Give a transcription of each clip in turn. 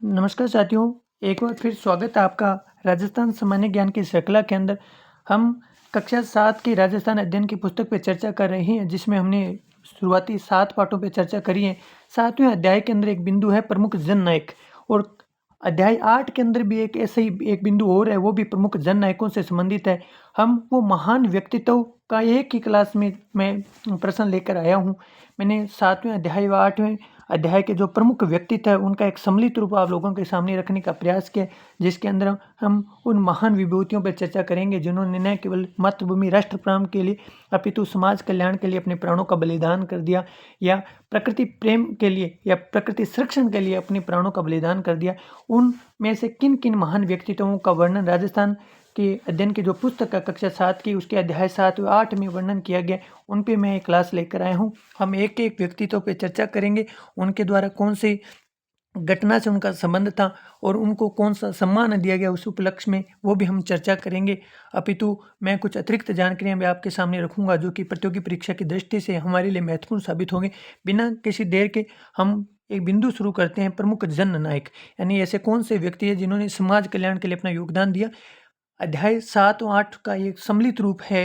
नमस्कार साथियों, एक बार फिर स्वागत है आपका राजस्थान सामान्य ज्ञान की श्रृंखला के अंदर। हम कक्षा 7 की राजस्थान अध्ययन की पुस्तक पे चर्चा कर रहे हैं, जिसमें हमने शुरुआती 7 पाठों पे चर्चा करी है। 7वें अध्याय के अंदर एक बिंदु है प्रमुख जननायक, और अध्याय 8 के अंदर भी एक ऐसे ही एक बिंदु और है, वो भी प्रमुख जननायकों से संबंधित है। हम वो महान व्यक्तित्व का एक ही क्लास में मैं प्रश्न लेकर आया हूँ। मैंने 7वें अध्याय व 8वें अध्याय के जो प्रमुख व्यक्तित्व है, उनका एक सम्मिलित रूप आप लोगों के सामने रखने का प्रयास किया, जिसके अंदर हम उन महान विभूतियों पर चर्चा करेंगे जिन्होंने न केवल मातृभूमि राष्ट्र प्रेम के लिए अपितु समाज कल्याण के लिए अपने प्राणों का बलिदान कर दिया, या प्रकृति प्रेम के लिए या प्रकृति संरक्षण के लिए अपने प्राणों का बलिदान कर दिया। उन में से किन किन महान व्यक्तित्वों का वर्णन राजस्थान के अध्ययन की जो पुस्तक है कक्षा 7 की, उसके अध्याय 7 व 8 में वर्णन किया गया, उन पे मैं एक क्लास लेकर आया हूँ। हम एक एक व्यक्तित्व पे चर्चा करेंगे, उनके द्वारा कौन सी घटना से उनका संबंध था और उनको कौन सा सम्मान दिया गया उस उपलक्ष्य में, वो भी हम चर्चा करेंगे। अपितु मैं कुछ अतिरिक्त जानकारियां भी आपके सामने रखूंगा जो कि प्रतियोगी परीक्षा की दृष्टि से हमारे लिए महत्वपूर्ण साबित होंगे। बिना किसी देर के हम एक बिंदु शुरू करते हैं। प्रमुख जननायक यानी ऐसे कौन से व्यक्ति है जिन्होंने समाज कल्याण के लिए अपना योगदान दिया। अध्याय 7 और 8 का एक सम्मिलित रूप है।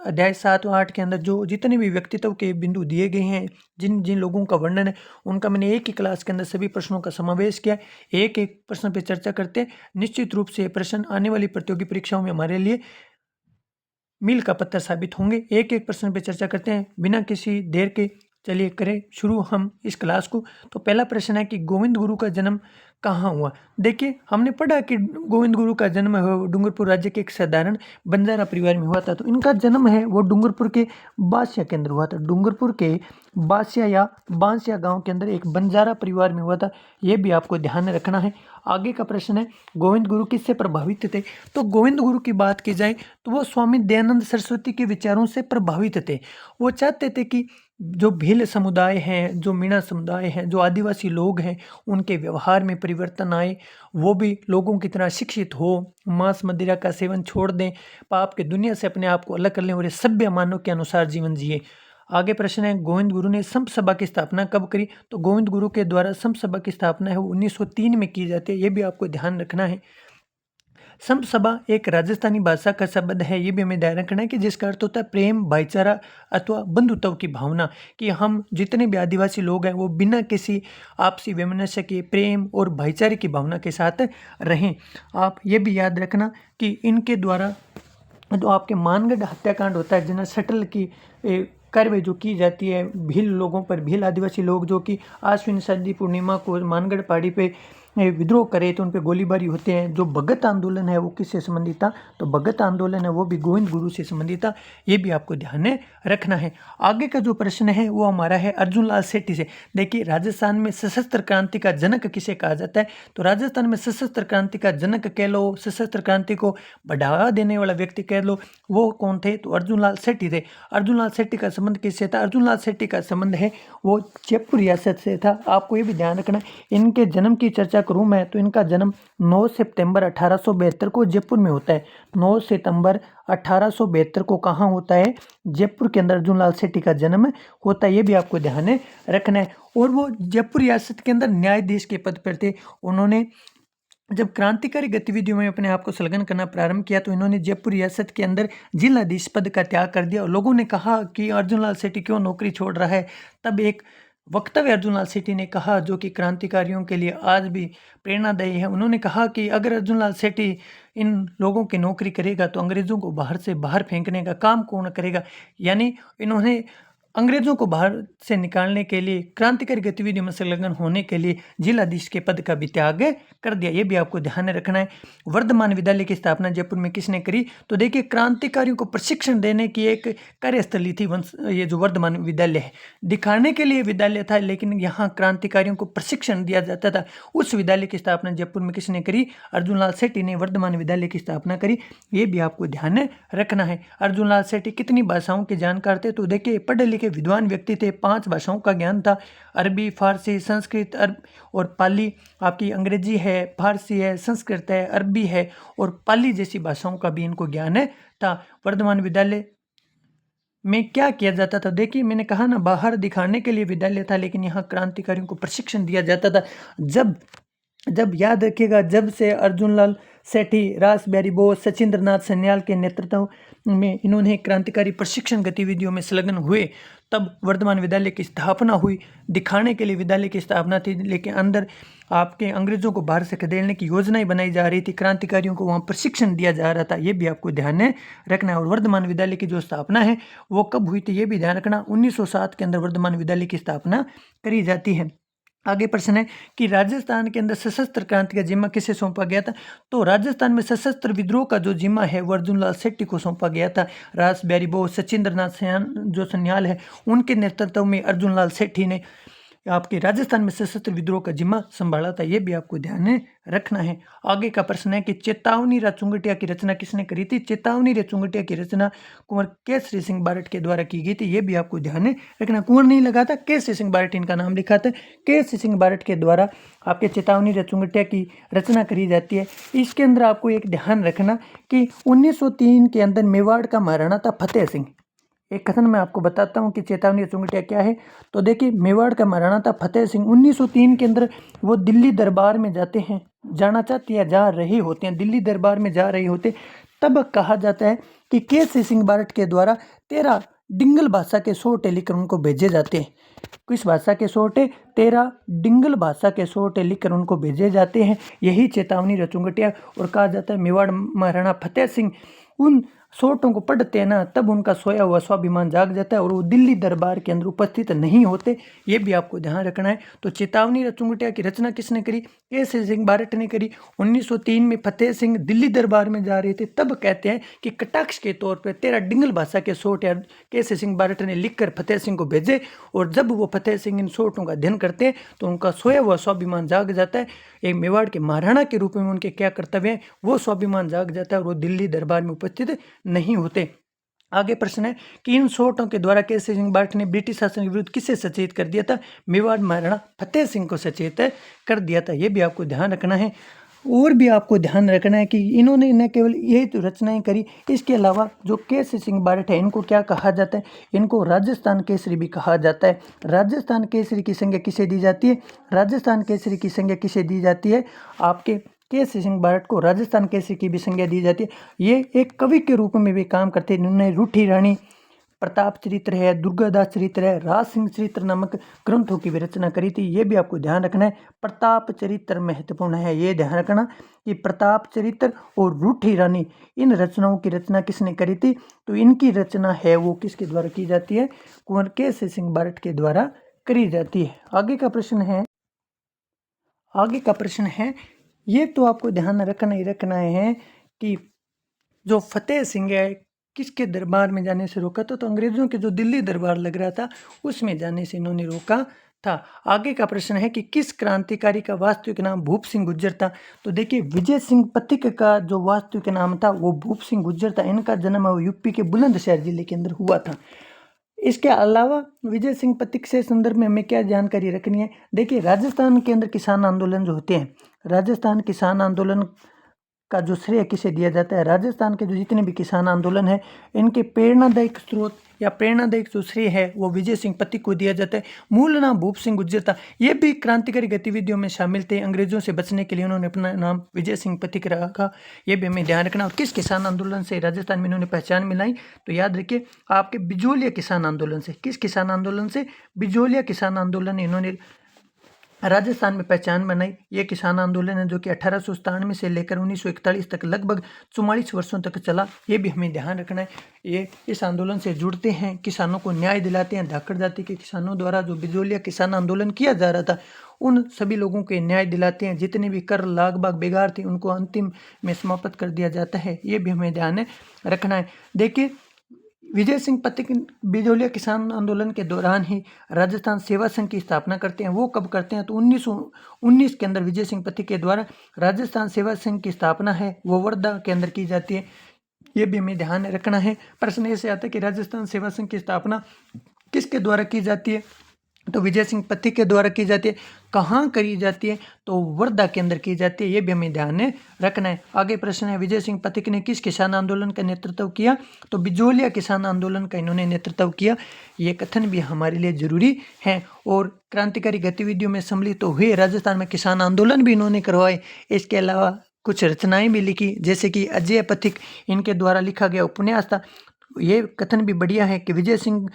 अध्याय 7 और 8 के अंदर जो जितने भी व्यक्तित्व के बिंदु दिए गए हैं, जिन जिन लोगों का वर्णन है, उनका मैंने एक ही क्लास के अंदर सभी प्रश्नों का समावेश किया। एक एक प्रश्न पे चर्चा करते हैं। निश्चित रूप से ये प्रश्न आने वाली प्रतियोगी परीक्षाओं में हमारे लिए मील का पत्थर साबित होंगे। एक एक प्रश्न पे चर्चा करते हैं बिना किसी देर के। चलिए करें शुरू हम इस क्लास को। तो पहला प्रश्न है कि गोविंद गुरु का जन्म कहाँ हुआ। देखिए, हमने पढ़ा कि गोविंद गुरु का जन्म है वो डूंगरपुर राज्य के एक साधारण बंजारा परिवार में हुआ था। तो इनका जन्म है वो डूंगरपुर के बासिया के अंदर हुआ था। डूंगरपुर के बासिया या बांसिया गांव के अंदर एक बंजारा परिवार में हुआ था। ये भी आपको ध्यान में रखना है। आगे का प्रश्न है, गोविंद गुरु किससे प्रभावित थे। तो गोविंद गुरु की बात की जाए तो वो स्वामी दयानंद सरस्वती के विचारों से प्रभावित थे। वो चाहते थे कि जो भील समुदाय हैं, जो मीणा समुदाय हैं, जो आदिवासी लोग हैं, उनके व्यवहार में परिवर्तन आए, वो भी लोगों की तरह शिक्षित हो, मांस मदिरा का सेवन छोड़ दें, पाप के दुनिया से अपने आप को अलग कर लें और ये सभ्य मानव के अनुसार जीवन जिए। आगे प्रश्न है, गोविंद गुरु ने संत सभा की स्थापना कब करी। तो गोविंद गुरु के द्वारा संत सभा की स्थापना है वो 1903 में की जाती है। ये भी आपको ध्यान रखना है। संत सभा एक राजस्थानी भाषा का शब्द है। ये भी हमें ध्यान रखना है कि जिसका अर्थ होता है प्रेम, भाईचारा अथवा बंधुत्व की भावना, कि हम जितने भी आदिवासी लोग हैं वो बिना किसी आपसी वैमनस्य के प्रेम और भाईचारे की भावना के साथ रहें। आप ये भी याद रखना कि इनके द्वारा जो आपके मानगढ़ हत्याकांड होता है, जिन्हें शटल की कार्रवाई जो की जाती है भील लोगों पर, भील आदिवासी लोग जो कि आश्विन शादी पूर्णिमा को मानगढ़ पहाड़ी पे विद्रोह करे तो उन पे गोलीबारी होते हैं। जो भगत आंदोलन है वो किससे संबंधित था। तो भगत आंदोलन है वो भी गोविंद गुरु से संबंधित था। ये भी आपको ध्यान में रखना है। आगे का जो प्रश्न है वो हमारा है अर्जुन लाल सेठी से। देखिए, राजस्थान में सशस्त्र क्रांति का जनक किसे कहा जाता है। तो राजस्थान में सशस्त्र क्रांति का जनक कह लो, सशस्त्र क्रांति को बढ़ावा देने वाला व्यक्ति कह लो, वो कौन थे। तो अर्जुन लाल सेठी थे। अर्जुन लाल सेठी का संबंध किससे था। अर्जुन लाल सेठी का संबंध है वो जयपुर रियासत से था। आपको ये भी ध्यान रखना है। इनके जन्म की चर्चा करूं मैं तो इनका जन्म 9 सितंबर 1872 को जयपुर में होता है। 9 सितंबर 1872 को कहाँ होता है, जयपुर के अंदर अर्जुन लाल सेठी का जन्म होता है। ये भी आपको ध्यान में रखना है। और वो जयपुर रियासत के अंदर न्यायाधीश के पद पर थे। उन्होंने जब क्रांतिकारी गतिविधियों में अपने आप को संलग्न करना प्रारंभ किया तो इन्होंने जयपुर रियासत के अंदर जिलाधीश पद का त्याग कर दिया। और लोगों ने कहा कि अर्जुन लाल सेठी क्यों नौकरी छोड़ रहा है। तब एक वक्तव्य अर्जुन लाल सेठी ने कहा जो कि क्रांतिकारियों के लिए आज भी प्रेरणादायी है। उन्होंने कहा कि अगर अर्जुन लाल सेठी इन लोगों की नौकरी करेगा तो अंग्रेजों को बाहर से बाहर फेंकने का काम कौन करेगा। यानी इन्होंने अंग्रेजों को बाहर से निकालने के लिए, क्रांतिकारी गतिविधियों में संलग्न होने के लिए जिलाधीश के पद का भी त्याग कर दिया। ये भी आपको ध्यान में रखना है। वर्धमान विद्यालय की स्थापना जयपुर में किसने करी। तो देखिए, क्रांतिकारियों को प्रशिक्षण देने की एक कार्यस्थली थी ये जो वर्धमान विद्यालय है। दिखाने के लिए विद्यालय था लेकिन यहाँ क्रांतिकारियों को प्रशिक्षण दिया जाता था। उस विद्यालय की स्थापना जयपुर में किसने करी। अर्जुन लाल सेठी ने वर्धमान विद्यालय की स्थापना करी। ये भी आपको ध्यान में रखना है। अर्जुन लाल सेठी कितनी भाषाओं के जानकार थे। तो देखिए, पढ़े लिखे विद्वान व्यक्ति थे। 5 भाषाओं का ज्ञान था। अरबी, फारसी, संस्कृत और पाली। आपकी अंग्रेजी है, फारसी है, संस्कृत है, अरबी है और पाली जैसी भाषाओं का भी इनको ज्ञान था। वर्धमान विद्यालय में क्या किया जाता था। देखिए, मैंने कहा ना, बाहर दिखाने के लिए विद्यालय था लेकिन यहाँ क्रांतिकारियों को प्रशिक्षण दिया जाता था। जब जब याद रखिएगा, जब से अर्जुनलाल सेठी, रास बिहारी बोस, सचिंद्र नाथ सन्याल के नेतृत्व में इन्होंने क्रांतिकारी प्रशिक्षण गतिविधियों में संलग्न हुए, तब वर्धमान विद्यालय की स्थापना हुई। दिखाने के लिए विद्यालय की स्थापना थी, लेकिन अंदर आपके अंग्रेजों को बाहर से खदेड़ने की योजनाएं बनाई जा रही थी, क्रांतिकारियों को वहाँ प्रशिक्षण दिया जा रहा था। ये भी आपको ध्यान में रखना है। और वर्धमान विद्यालय की जो स्थापना है वो कब हुई थी, ये भी ध्यान रखना। 1907 के अंदर वर्धमान विद्यालय की स्थापना करी जाती है। आगे प्रश्न है कि राजस्थान के अंदर सशस्त्र क्रांति का जिम्मा किसे सौंपा गया था। तो राजस्थान में सशस्त्र विद्रोह का जो जिम्मा है वो अर्जुनलाल सेठी को सौंपा गया था। रास बिहारी बोस, सचिंद्र नाथ जो सन्याल है, उनके नेतृत्व में अर्जुनलाल सेठी ने आपके राजस्थान में सशस्त्र विद्रोह का जिम्मा संभाला था। ये भी आपको ध्यान में रखना है। आगे का प्रश्न है कि चेतावनी रा चुंगटिया की रचना किसने करी थी। चेतावनी रा चुंगटिया की रचना कुंवर केसरी सिंह बारट के द्वारा की गई थी। ये भी आपको ध्यान में रखना। कुंवर नहीं लगा था, केसरी सिंह बारट इनका नाम लिखा था। केसरी सिंह बारट के द्वारा आपके चेतावनी रा चुंगटिया की रचना करी जाती है। इसके अंदर आपको एक ध्यान रखना कि 1903 के अंदर मेवाड़ का महाराणा था फतेह सिंह। एक कथन मैं आपको बताता हूँ कि चेतावनी चुंगटिया क्या है। तो देखिए, मेवाड़ का महाराणा था फतेह सिंह। 1903 के अंदर वो दिल्ली दरबार में जाते हैं, जाना चाहते हैं, जा रहे होते हैं, दिल्ली दरबार में जा रहे होते, तब कहा जाता है कि केसरी सिंह बारट के द्वारा 13 डिंगल भाषा के सोटे लिखकर उनको भेजे जाते हैं। किस भाषा के सोटे? 13 डिंगल भाषा के सोटे लिखकर उनको भेजे जाते हैं। यही चेतावनी चुंगटिया। और कहा जाता है मेवाड़ महाराणा फतेह सिंह उन सोटों को पढ़ते हैं ना, तब उनका सोया हुआ स्वाभिमान जाग जाता है और वो दिल्ली दरबार के अंदर उपस्थित नहीं होते। ये भी आपको ध्यान रखना है। तो चेतावनी चुंगटिया की रचना किसने करी? केसरी सिंह बारट ने करी। 1903 में फतेह सिंह दिल्ली दरबार में जा रहे थे, तब कहते हैं कि कटाक्ष के तौर पर 13 डिंगल भाषा के सोट या केसरी सिंह बारट ने लिखकर फतेह सिंह को भेजे। और जब वो फतेह सिंह इन सोटों का अध्ययन करते हैं तो उनका सोया हुआ स्वाभिमान जाग जाता है। एक मेवाड़ के महाराणा के रूप में उनके क्या कर्तव्य है वो स्वाभिमान जाग जाता है और वो दिल्ली दरबार में उपस्थित नहीं होते। आगे प्रश्न है कि इन सोटों के द्वारा केसरी सिंह बारट ने ब्रिटिश शासन के विरुद्ध किसे सचेत कर दिया था? मेवाड़ महाराणा फतेह सिंह को सचेत कर दिया था। ये भी आपको ध्यान रखना है। और भी आपको ध्यान रखना है कि इन्होंने न केवल यही तो रचनाएं करी, इसके अलावा जो केसरी सिंह बारट है इनको क्या कहा जाता है? इनको राजस्थान केसरी भी कहा जाता है। राजस्थान केसरी की संज्ञा किसे दी जाती है? राजस्थान केसरी की संज्ञा किसे दी जाती है? आपके केसरी सिंह बारट को राजस्थान केसरी की भी संज्ञा दी जाती है। ये एक कवि के रूप में भी काम करते हैं। इन्होंने रूठी रानी, प्रताप चरित्र है, दुर्गादास चरित्र है, राज सिंह चरित्र नामक ग्रंथों की भी रचना करी थी। ये भी आपको ध्यान रखना है। प्रताप चरित्र महत्वपूर्ण है, ये ध्यान रखना कि प्रताप चरित्र और रूठी रानी इन रचनाओं की रचना किसने करी थी? तो इनकी रचना है वो किसके द्वारा की जाती है? कुंवर केसरी सिंह बारट के द्वारा करी जाती है। आगे का प्रश्न है, ये तो आपको ध्यान रखना ही रखना है कि जो फतेह सिंह है किसके दरबार में जाने से रोका था? तो अंग्रेजों के जो दिल्ली दरबार लग रहा था उसमें जाने से इन्होंने रोका था। आगे का प्रश्न है कि किस क्रांतिकारी का वास्तविक नाम भूप सिंह गुर्जर था? तो देखिए, विजय सिंह पथिक का जो वास्तविक नाम था वो भूप सिंह गुर्जर था। इनका जन्म यूपी के बुलंदशहर जिले के अंदर हुआ था। इसके अलावा विजय सिंह पथिक से संदर्भ में हमें क्या जानकारी रखनी है? देखिए, राजस्थान के अंदर किसान आंदोलन जो होते हैं, राजस्थान किसान आंदोलन का जो श्रेय किसे दिया जाता है? राजस्थान के जो जितने भी किसान आंदोलन है इनके प्रेरणादायक स्रोत या प्रेरणादायक जो श्रेय है वो विजय सिंह पथिक को दिया जाता है। मूल नाम भूप सिंह गुर्जर था। ये भी क्रांतिकारी गतिविधियों में शामिल थे। अंग्रेजों से बचने के लिए उन्होंने अपना नाम विजय सिंह पथिक रखा। ये भी हमें ध्यान रखना। और किस किसान आंदोलन से राजस्थान में इन्होंने पहचान मिलाई? तो याद रखिए, आपके बिजोलिया किसान आंदोलन से। किस किसान आंदोलन से? बिजोलिया किसान आंदोलन इन्होंने राजस्थान में पहचान बनाई। ये किसान आंदोलन है जो कि 1897 से लेकर 1941 तक लगभग 44 वर्षों तक चला। ये भी हमें ध्यान रखना है। ये इस आंदोलन से जुड़ते हैं, किसानों को न्याय दिलाते हैं। धाकड़ जाति के किसानों द्वारा जो बिजोलिया किसान आंदोलन किया जा रहा था उन सभी लोगों के न्याय दिलाते हैं। जितने भी कर लाग बाग बेगार थे उनको अंतिम में समाप्त कर दिया जाता है। ये भी हमें ध्यान रखना है। देखिए, विजय सिंह पथिक बिजोलिया किसान आंदोलन के दौरान ही राजस्थान सेवा संघ की स्थापना करते हैं। वो कब करते हैं? तो 1919 के अंदर विजय सिंह पथिक के द्वारा राजस्थान सेवा संघ की स्थापना है वो वर्धा के अंदर की जाती है। ये भी हमें ध्यान रखना है। प्रश्न ऐसे आता है कि राजस्थान सेवा संघ की स्थापना किसके द्वारा की जाती है? तो विजय सिंह पथिक के द्वारा की जाती है। कहाँ करी जाती है? तो वर्धा के अंदर की जाती है। ये भी हमें ध्यान में रखना है। आगे प्रश्न है, विजय सिंह पथिक ने किस किसान आंदोलन का नेतृत्व किया? तो बिजोलिया किसान आंदोलन का इन्होंने नेतृत्व किया। ये कथन भी हमारे लिए जरूरी है। और क्रांतिकारी गतिविधियों में सम्मिलित तो हुए। राजस्थान में किसान आंदोलन भी इन्होंने करवाए। इसके अलावा कुछ रचनाएं भी लिखी, जैसे कि अजय पथिक, इनके द्वारा लिखा गया उपन्यास था। ये कथन भी बढ़िया है कि विजय सिंह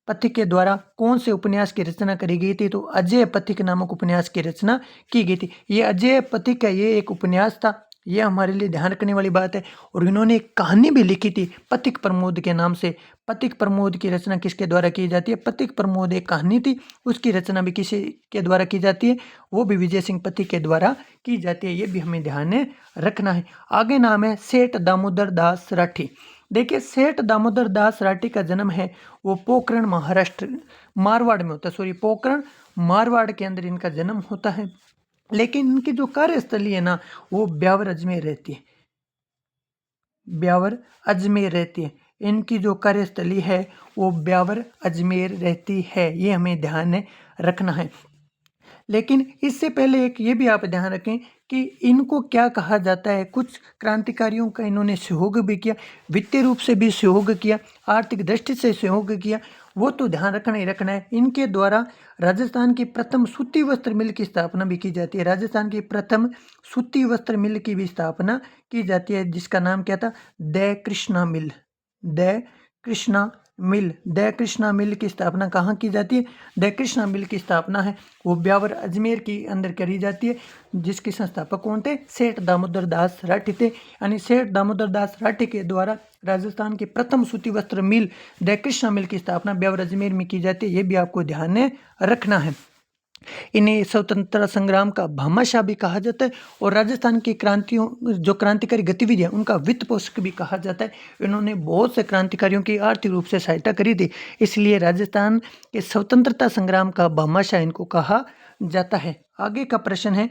पथिक के द्वारा कौन से उपन्यास की रचना करी गई थी? तो अजय पथिक नामक उपन्यास की रचना की गई थी। ये अजय पथिक का ये एक उपन्यास था। ये हमारे लिए ध्यान रखने वाली बात है। और इन्होंने एक कहानी भी लिखी थी पथिक प्रमोद के नाम से। पथिक प्रमोद की रचना किसके द्वारा की जाती है? पथिक प्रमोद एक कहानी थी, उसकी रचना भी किसी के द्वारा की जाती है? वो भी विजय सिंह पथिक के द्वारा की जाती है। ये भी हमें ध्यान में रखना है। आगे नाम है सेठ दामोदर दास राठी। देखिए, सेठ दामोदर दास राठी का जन्म है वो पोखरण महाराष्ट्र मारवाड़ में होता है। सॉरी, पोखरण मारवाड़ के अंदर इनका जन्म होता है। लेकिन इनकी जो कार्यस्थली है ना, वो ब्यावर अजमेर रहती है। ब्यावर अजमेर रहती है। इनकी जो कार्यस्थली है वो ब्यावर अजमेर रहती है। ये हमें ध्यान में रखना है। लेकिन इससे पहले एक ये भी आप ध्यान रखें कि इनको क्या कहा जाता है। कुछ क्रांतिकारियों का इन्होंने सहयोग भी किया, वित्तीय रूप से भी सहयोग किया, आर्थिक दृष्टि से सहयोग किया। वो तो ध्यान रखना ही रखना है। इनके द्वारा राजस्थान की प्रथम सूती वस्त्र मिल की स्थापना भी की जाती है। राजस्थान की प्रथम सूती वस्त्र मिल की भी स्थापना की जाती है, जिसका नाम क्या था? दय कृष्णा मिल। दय कृष्णा मिल। दय कृष्णा मिल की स्थापना कहाँ की जाती है? दय कृष्णा मिल की स्थापना है वो ब्यावर अजमेर के अंदर करी जाती है, जिसके संस्थापक कौन थे? सेठ दामोदर दास राठी थे। यानी सेठ दामोदर दास राठी के द्वारा राजस्थान की प्रथम सूती वस्त्र मिल दय कृष्णा मिल की स्थापना ब्यावर अजमेर में की जाती है। ये भी आपको ध्यान में रखना है। इन्हें स्वतंत्रता संग्राम का भामाशाह भी कहा जाता है। और राजस्थान की क्रांतियों जो क्रांतिकारी गतिविधियां, उनका वित्त पोषक भी कहा जाता है। इन्होंने बहुत से क्रांतिकारियों की आर्थिक रूप से सहायता करी थी, इसलिए राजस्थान के स्वतंत्रता संग्राम का भामाशाह इनको कहा जाता है। आगे का प्रश्न है,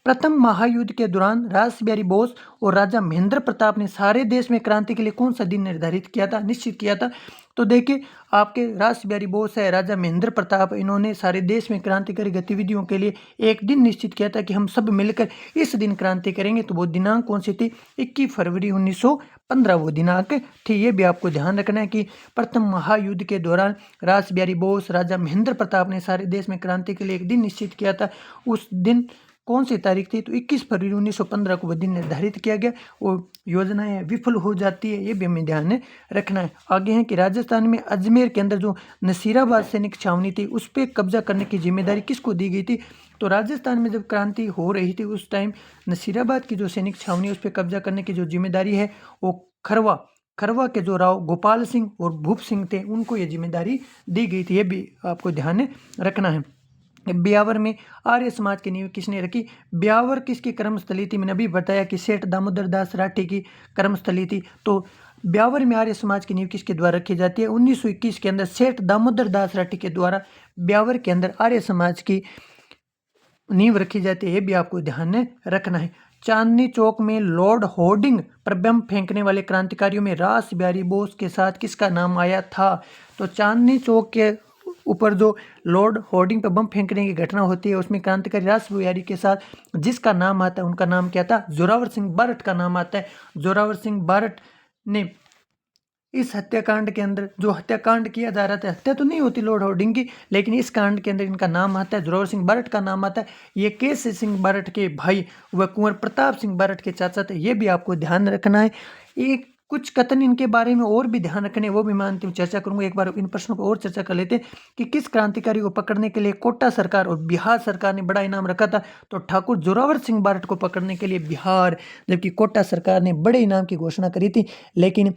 प्रथम महायुद्ध के दौरान रासबिहारी बोस और राजा महेंद्र प्रताप ने सारे देश में क्रांति के लिए कौन सा दिन निर्धारित किया था, निश्चित किया था? तो देखिए, आपके रासबिहारी बोस है, राजा महेंद्र प्रताप, इन्होंने सारे देश में क्रांतिकारी गतिविधियों के लिए एक दिन निश्चित किया था कि हम सब मिलकर इस दिन क्रांति करेंगे। तो वो दिनांक कौन सी थी? 21 फरवरी 1915 वो दिनांक थी। ये भी आपको ध्यान रखना है कि प्रथम महायुद्ध के दौरान रासबिहारी बोस, राजा महेंद्र प्रताप ने सारे देश में क्रांति के लिए एक दिन निश्चित किया था। उस दिन कौन सी तारीख थी? तो 21 फरवरी 1915 को वह दिन निर्धारित किया गया। वो योजनाएं विफल हो जाती है, ये भी हमें ध्यान में रखना है। आगे है कि राजस्थान में अजमेर के अंदर जो नसीराबाद सैनिक छावनी थी, उस पर कब्जा करने की जिम्मेदारी किसको दी गई थी? तो राजस्थान में जब क्रांति हो रही थी उस टाइम नसीराबाद की जो सैनिक छावनी, उस पर कब्जा करने की जो जिम्मेदारी है वो खरवा के जो राव गोपाल सिंह और भूप सिंह थे, उनको ये जिम्मेदारी दी गई थी। ये भी आपको ध्यान में रखना है। ब्यावर में आर्य समाज की नींव किसने रखी? ब्यावर किसकी कर्मस्थली थी? मैंने अभी बताया कि सेठ दामोदर दास राठी की कर्मस्थली थी। तो ब्यावर में आर्य समाज की नींव किसके द्वारा रखी जाती है? 1921 के अंदर सेठ दामोदर दास राठी के द्वारा ब्यावर के अंदर आर्य समाज की नींव रखी जाती है। ये भी आपको ध्यान में रखना है। चांदनी चौक में लॉर्ड होर्डिंग पर बम फेंकने वाले क्रांतिकारियों में रासबिहारी बोस के साथ किसका नाम आया था? तो चांदनी चौक के ऊपर जो लॉर्ड होर्डिंग पर बम फेंकने की घटना होती है, उसमें क्रांतिकारी रासबिहारी के साथ जिसका नाम आता है, उनका नाम क्या था? जोरावर सिंह बारट का नाम आता है। जोरावर सिंह बारट ने इस हत्याकांड के अंदर जो हत्याकांड किया जा रहा था, हत्या तो नहीं होती लॉर्ड होर्डिंग की, लेकिन इस कांड के अंदर इनका नाम आता है, जोरावर सिंह बारट का नाम आता है। ये केसी सिंह बारट के भाई व कुंवर प्रताप सिंह बारट के चाचा थे। ये भी आपको ध्यान रखना है। एक कुछ कथन इनके बारे में और भी ध्यान रखने, वो भी मैं अंतिम चर्चा करूंगा। एक बार इन प्रश्नों पर और चर्चा कर लेते हैं कि किस क्रांतिकारी को पकड़ने के लिए कोटा सरकार और बिहार सरकार ने बड़ा इनाम रखा था? तो ठाकुर जोरावर सिंह बारट को पकड़ने के लिए बिहार, जबकि कोटा सरकार ने बड़े इनाम की घोषणा करी थी, लेकिन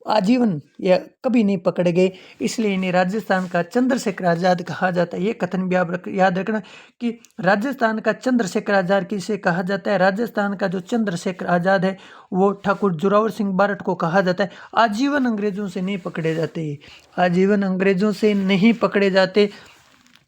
आजीवन या कभी नहीं पकड़े गए, इसलिए इन्हें राजस्थान का चंद्रशेखर आजाद कहा जाता है। ये कथन भी आप याद रखना कि राजस्थान का चंद्रशेखर आजाद किसे कहा जाता है? राजस्थान का जो चंद्रशेखर आजाद है वो ठाकुर जोरावर सिंह बारट को कहा जाता है। आजीवन अंग्रेजों से नहीं पकड़े जाते, आजीवन अंग्रेजों से नहीं पकड़े जाते।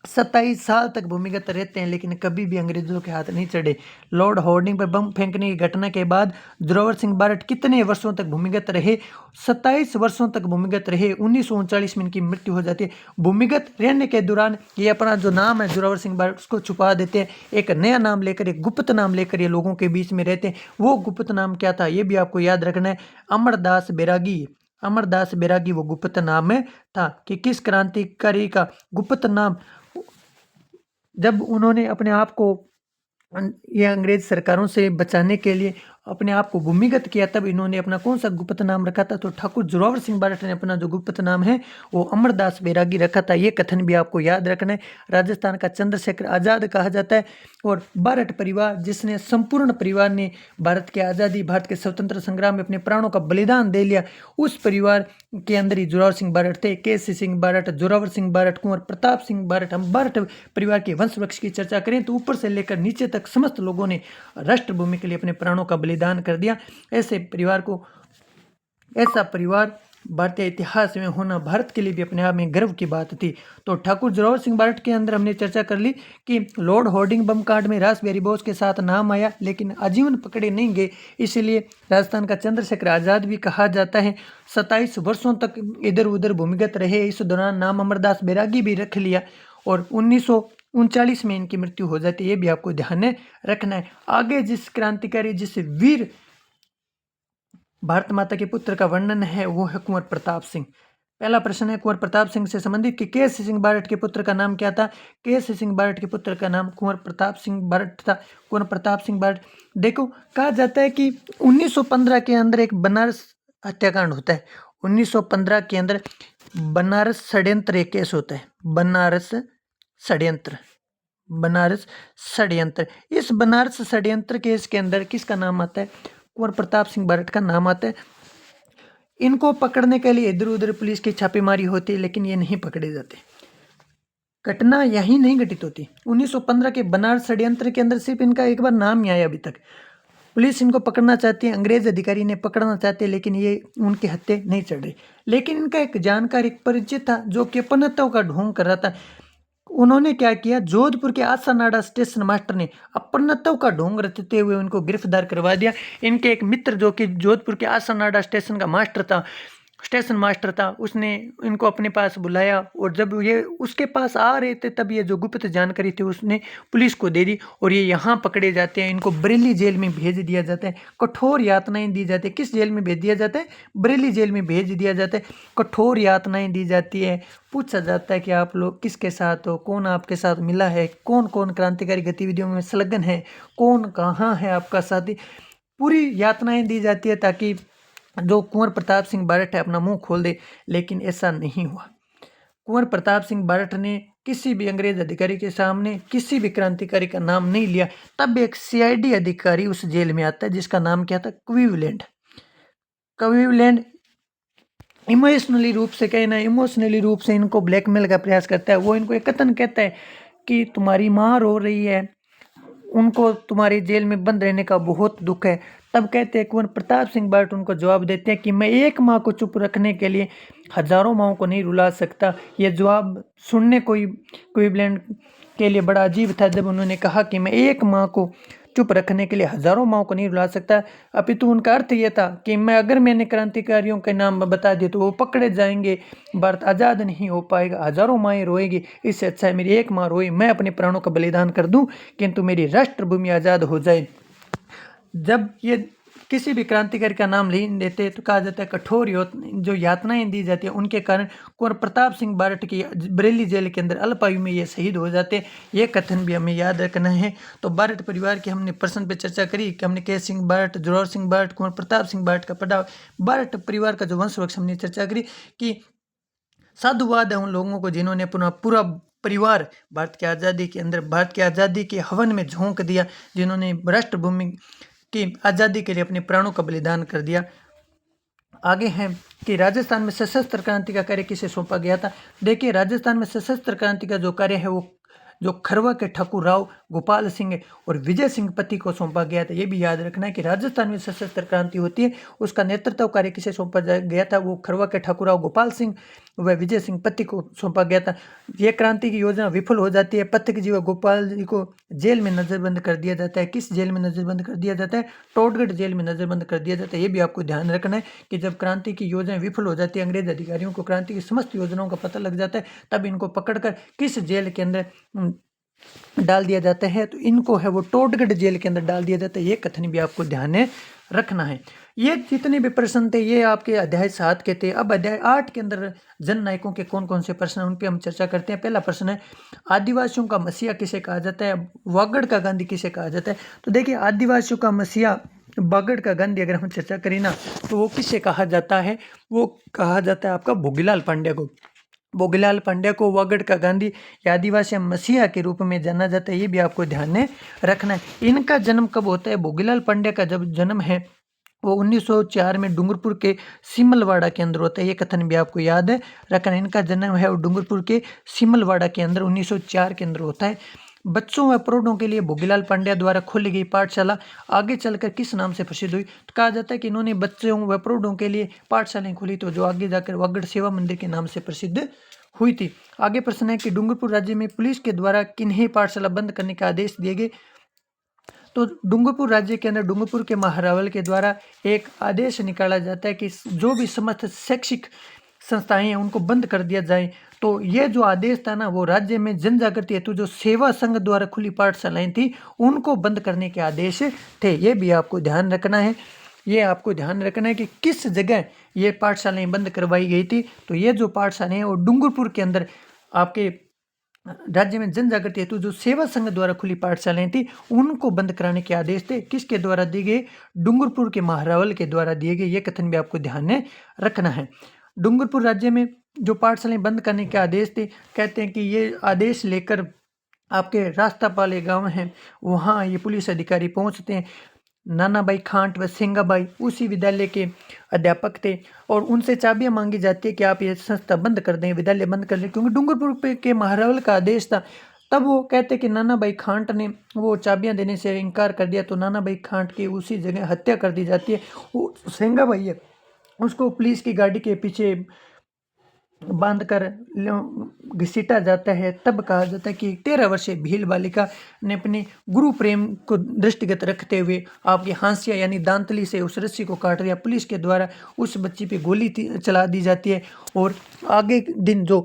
27 साल तक भूमिगत रहते हैं लेकिन कभी भी अंग्रेजों के हाथ नहीं चढ़े। लॉर्ड हार्डिंग पर बम फेंकने की घटना के बाद जोरावर सिंह बारट कितने वर्षों तक भूमिगत रहे? 27 वर्षों तक भूमिगत रहे। 1939 में इनकी मृत्यु हो जाती है। भूमिगत रहने के दौरान ये अपना जो नाम है जोरावर सिंह बारट उसको छुपा देते हैं। एक नया नाम लेकर, एक गुप्त नाम लेकर ये लोगों के बीच में रहते हैं। वो गुप्त नाम क्या था ये भी आपको याद रखना है। अमरदास बैरागी। अमरदास बैरागी वो गुप्त नाम है था कि किस क्रांतिकारी का गुप्त नाम, जब उन्होंने अपने आप को ये अंग्रेज सरकारों से बचाने के लिए अपने आप को भूमिगत किया, तब इन्होंने अपना कौन सा गुप्त नाम रखा था? तो ठाकुर जोरावर सिंह बारट ने अपना जो गुप्त नाम है वो अमरदास बैरागी रखा था। ये कथन भी आपको याद रखना है। राजस्थान का चंद्रशेखर आज़ाद कहा जाता है। और बारट परिवार, जिसने संपूर्ण परिवार ने भारत की आज़ादी, भारत के स्वतंत्र संग्राम में अपने प्राणों का बलिदान दे लिया, उस परिवार के अंदर ही जोरावर सिंह बारट थे। केसी सिंह बारट, जोरावर सिंह बारट, कुंवर प्रताप सिंह बारट। हम बारट परिवार के वंश वृक्ष की चर्चा करें तो ऊपर से लेकर नीचे तक समस्त लोगों ने राष्ट्रभूमि के लिए अपने प्राणों का बलिदान कर दिया। ऐसे परिवार को, ऐसा परिवार भारतीय इतिहास में होना भारत के लिए भी अपने आप में गर्व की बात थी। तो ठाकुर जोरावर सिंह बारट के अंदर हमने चर्चा कर ली कि लॉर्ड हार्डिंग बम कांड में रास बिहारी बोस के साथ नाम आया लेकिन आजीवन पकड़े नहीं गए, इसलिए राजस्थान का चंद्रशेखर आज़ाद भी कहा जाता है। 27 वर्षों तक इधर उधर भूमिगत रहे। इस दौरान नाम अमरदास बैरागी भी रख लिया और 1939 में इनकी मृत्यु हो जाती है। ये भी आपको ध्यान में रखना है। आगे जिस क्रांतिकारी, जिस वीर भारत माता के पुत्र का वर्णन है वो है कुंवर प्रताप सिंह। पहला प्रश्न है कुंवर प्रताप सिंह से संबंधित कि केसी सिंह बारट के पुत्र का नाम क्या था? केसी सिंह बारट के पुत्र का नाम कुंवर प्रताप सिंह बारट था। कुंवर प्रताप सिंह बारट, देखो कहा जाता है कि 1915 के अंदर एक बनारस हत्याकांड होता है। 1915 के अंदर बनारस षड्यंत्र एक केस होता है। बनारस षड्यंत्र, बनारस षड्यंत्र। इस बनारस षड्यंत्र केस के अंदर किसका नाम आता है? कुंवर प्रताप सिंह बारट का नाम आता है। इनको पकड़ने के लिए इधर उधर पुलिस की छापेमारी होती है लेकिन ये नहीं पकड़े जाते। घटना यहीं नहीं घटित होती। 1915 के बनारस षड्यंत्र के अंदर सिर्फ इनका एक बार नाम नहीं आया अभी तक। पुलिस इनको पकड़ना चाहती है, अंग्रेज अधिकारी ने पकड़ना चाहते हैं लेकिन ये उनके हत्थे नहीं चढ़ रहे। लेकिन इनका एक जानकार, एक परिचित था जो कि अपनत्व का ढोंग कर रहा था। उन्होंने क्या किया, जोधपुर के आसानाडा स्टेशन मास्टर ने अपनत्व का ढोंग रचते हुए उनको गिरफ्तार करवा दिया। इनके एक मित्र जो कि जोधपुर के आसानाडा स्टेशन का मास्टर था, स्टेशन मास्टर था, उसने इनको अपने पास बुलाया और जब ये उसके पास आ रहे थे तब ये जो गुप्त जानकारी थी उसने पुलिस को दे दी और ये यहाँ पकड़े जाते हैं। इनको बरेली जेल में भेज दिया जाता है। कठोर यातनाएं दी जाती है। किस जेल में भेज दिया जाता है? बरेली जेल में भेज दिया जाता है। कठोर यातनाएं दी जाती है। पूछा जाता है कि आप लोग किसके साथ हो, कौन आपके साथ मिला है, कौन कौन क्रांतिकारी गतिविधियों में संलग्न है, कौन कहाँ है आपका साथी। पूरी यातनाएं दी जाती है ताकि जो कुंवर प्रताप सिंह बारट है अपना मुंह खोल दे, लेकिन ऐसा नहीं हुआ। कुंवर प्रताप सिंह बारट ने किसी भी अंग्रेज अधिकारी के सामने किसी भी क्रांतिकारी का नाम नहीं लिया। तब एक सीआईडी अधिकारी उस जेल में आता है जिसका नाम क्या था? क्लीवलैंड। क्लीवलैंड इमोशनली रूप से कहना, इमोशनली रूप से इनको ब्लैकमेल का प्रयास करता है। वो इनको एक कथन कहता है कि तुम्हारी माँ रो रही है, उनको तुम्हारी जेल में बंद रहने का बहुत दुख है। तब कहते हैं कुंवर प्रताप सिंह बारट उनको जवाब देते हैं कि मैं एक माँ को चुप रखने के लिए हजारों माँओं को नहीं रुला सकता। यह जवाब सुनने कोई क्लीवलैंड के लिए बड़ा अजीब था जब उन्होंने कहा कि मैं एक माँ को चुप रखने के लिए हजारों माँओं को नहीं रुला सकता। अपितु उनका अर्थ ये था कि अगर मैंने क्रांतिकारियों के नाम बता दिए तो वो पकड़े जाएंगे, भारत आज़ाद नहीं हो पाएगा, हजारों माएँ रोएगी। इससे अच्छा है मेरी एक माँ रोए, मैं अपने प्राणों का बलिदान कर दूं किंतु मेरी राष्ट्रभूमि आज़ाद हो जाए। जब ये किसी भी क्रांतिकारी का नाम नहीं देते तो कहा जाता है कठोर जो यातनाएं दी जाती है उनके कारण कुंवर प्रताप सिंह बारट की बरेली जेल के अंदर अल्पायु में ये शहीद हो जाते हैं। ये कथन भी हमें याद रखना है। तो बारट परिवार के हमने प्रश्न पे चर्चा करी कि हमने केसी सिंह बारट, जोरावर सिंह बारट, कुंवर प्रताप सिंह बारट का पढ़ा। बारट परिवार का जो वंश वृक्ष हमने चर्चा करी कि साधुवाद है उन लोगों को जिन्होंने अपना पूरा परिवार भारत की आज़ादी के अंदर, भारत की आज़ादी के हवन में झोंक दिया, जिन्होंने राष्ट्रभूमि की आज़ादी के लिए अपने प्राणों का बलिदान कर दिया। आगे है कि राजस्थान में सशस्त्र क्रांति का कार्य किसे सौंपा गया था। देखिए राजस्थान में सशस्त्र क्रांति का जो कार्य है वो जो खरवा के ठाकुर राव गोपाल सिंह और विजय सिंह पति को सौंपा गया था। ये भी याद रखना है कि राजस्थान में सशस्त्र क्रांति होती है, उसका नेतृत्व कार्य किसे सौंपा गया था, वो खरवा के ठाकुरराव गोपाल सिंह व विजय सिंह पति को सौंपा गया था। ये क्रांति की योजना विफल हो जाती है। पथिक जी व गोपाल जी को जेल में नजरबंद कर दिया जाता है। किस जेल में नजरबंद कर दिया जाता है? टोडगढ़ जेल में नजरबंद कर दिया जाता है। ये भी आपको ध्यान रखना है कि जब क्रांति की योजना विफल हो जाती है, अंग्रेज अधिकारियों को क्रांति की समस्त योजनाओं का पता लग जाता है, तब इनको पकड़कर किस जेल के अंदर डाल दिया जाता है, तो इनको है वो टोडगढ़ जेल के अंदर डाल दिया जाता है। ये कथन भी आपको ध्यान में रखना है। ये जितने भी प्रश्न थे ये आपके अध्याय 7 के थे। अब अध्याय 8 के अंदर जन नायकों के कौन कौन से प्रश्न हैं उन पे हम चर्चा करते हैं। पहला प्रश्न है, आदिवासियों का मसीहा किसे कहा जाता है, वागड़ का गांधी किसे कहा जाता है? तो देखिए, आदिवासियों का मसीहा वागड़ का गांधी अगर हम चर्चा करें ना, तो वो किसे कहा जाता है? वो कहा जाता है आपका भोगीलाल पांड्या को। भोगीलाल पांड्या को वागड़ का गांधी या आदिवासी मसीहा के रूप में जाना जाता है। ये भी आपको ध्यान में रखना है। इनका जन्म कब होता है? भोगीलाल पांड्या का जब जन्म है वो 1904 में डूंगरपुर के सिमलवाड़ा के अंदर होता है। ये कथन भी आपको याद है रखना। इनका जन्म है वो डूंगरपुर के सिमलवाड़ा के अंदर 1904 के अंदर होता है। बच्चों व प्रौढ़ों के लिए भोगीलाल पांड्या द्वारा खोली गई पाठशाला आगे चलकर किस नाम से प्रसिद्ध हुई? तो कहा जाता है कि इन्होंने बच्चों व प्रौढ़ों के लिए पाठशालाएं खोली, तो जो आगे जाकर वागड़ सेवा मंदिर के नाम से प्रसिद्ध हुई थी। आगे प्रश्न है कि डूंगरपुर राज्य में पुलिस के द्वारा किन्हें पाठशाला बंद करने का आदेश दिए गए? तो डूंगरपुर राज्य के अंदर डूंगरपुर के महारावल के द्वारा एक आदेश निकाला जाता है कि जो भी समस्त शैक्षिक संस्थाएं हैं उनको बंद कर दिया जाए। तो ये जो आदेश था ना, वो राज्य में जन जागृति हेतु जो सेवा संघ द्वारा खुली पाठशालाएं थी उनको बंद करने के आदेश थे। ये भी आपको ध्यान रखना है। ये आपको ध्यान रखना है कि किस जगह ये पाठशालाएं बंद करवाई गई थी। तो ये जो पाठशालाएं हैं वो डूंगरपुर के अंदर आपके राज्य में जन जागृति हेतु जो सेवा संघ द्वारा खुली पाठशालाएं थी उनको बंद कराने के आदेश थे। किसके द्वारा दिए गए? डूंगरपुर के महारावल के द्वारा दिए गए। ये कथन भी आपको ध्यान में रखना है। डूंगरपुर राज्य में जो पाठशालाएं बंद करने के आदेश थे, कहते हैं कि ये आदेश लेकर आपके रास्तापाले गांव हैं वहाँ ये पुलिस अधिकारी पहुँचते हैं। नानाभाई खांट व सिंगाबाई उसी विद्यालय के अध्यापक थे और उनसे चाबियां मांगी जाती है कि आप ये संस्था बंद कर दें, विद्यालय बंद कर दें, क्योंकि डूंगरपुर के महारावल का आदेश था। तब वो कहते कि नानाभाई खांट ने वो चाबियां देने से इनकार कर दिया, तो नानाभाई खांट की उसी जगह हत्या कर दी जाती है। वो सिंगाबाई है उसको पुलिस की गाड़ी के पीछे बांध कर घसीटा जाता है। तब कहा जाता है कि 13 वर्षीय भील बालिका ने अपने गुरु प्रेम को दृष्टिगत रखते हुए आपकी हांसिया यानी दांतली से उस रस्सी को काट दिया। पुलिस के द्वारा उस बच्ची पे गोली चला दी जाती है। और आगे दिन जो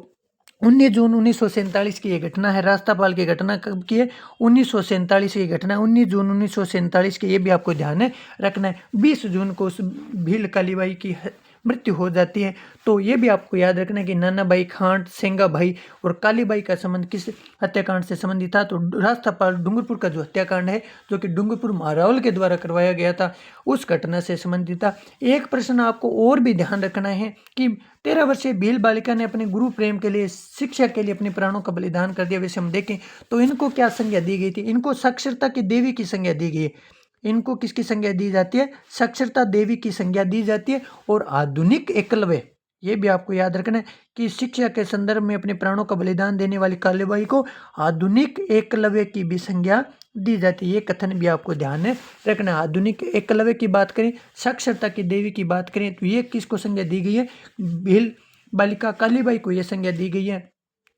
19 जून 1947 की ये घटना है, रास्तापाल की घटना कब की है? 1947 की घटना, 19 जून 1947 की। ये भी आपको ध्यान है रखना है। 20 जून को उस भील कालीबाई की मृत्यु हो जाती है। तो ये भी आपको याद रखना है कि नानाभाई खांट, सेंगाभाई और कालीबाई का संबंध किस हत्याकांड से संबंधित था? तो रास्तापाल डूंगरपुर का जो हत्याकांड है जो कि डूंगरपुर महारावल के द्वारा करवाया गया था उस घटना से संबंधित था। एक प्रश्न आपको और भी ध्यान रखना है कि 13 वर्षीय भील बालिका ने अपने गुरु प्रेम के लिए, शिक्षा के लिए अपने प्राणों का बलिदान कर दिया। वैसे हम देखें तो इनको क्या संज्ञा दी गई थी? इनको साक्षरता की देवी की संज्ञा दी गई है। इनको किसकी संज्ञा दी जाती है? साक्षरता देवी की संज्ञा दी जाती है। और आधुनिक एकलव्य, ये भी आपको याद रखना है कि शिक्षा के संदर्भ में अपने प्राणों का बलिदान देने वाली कालीबाई को आधुनिक एकलव्य की भी संज्ञा दी जाती है। ये कथन भी आपको ध्यान में रखना है। आधुनिक एकलव्य की बात करें, साक्षरता की देवी की बात करें, तो ये किसको संज्ञा दी गई है? भील बालिका कालीबाई को ये संज्ञा दी गई है।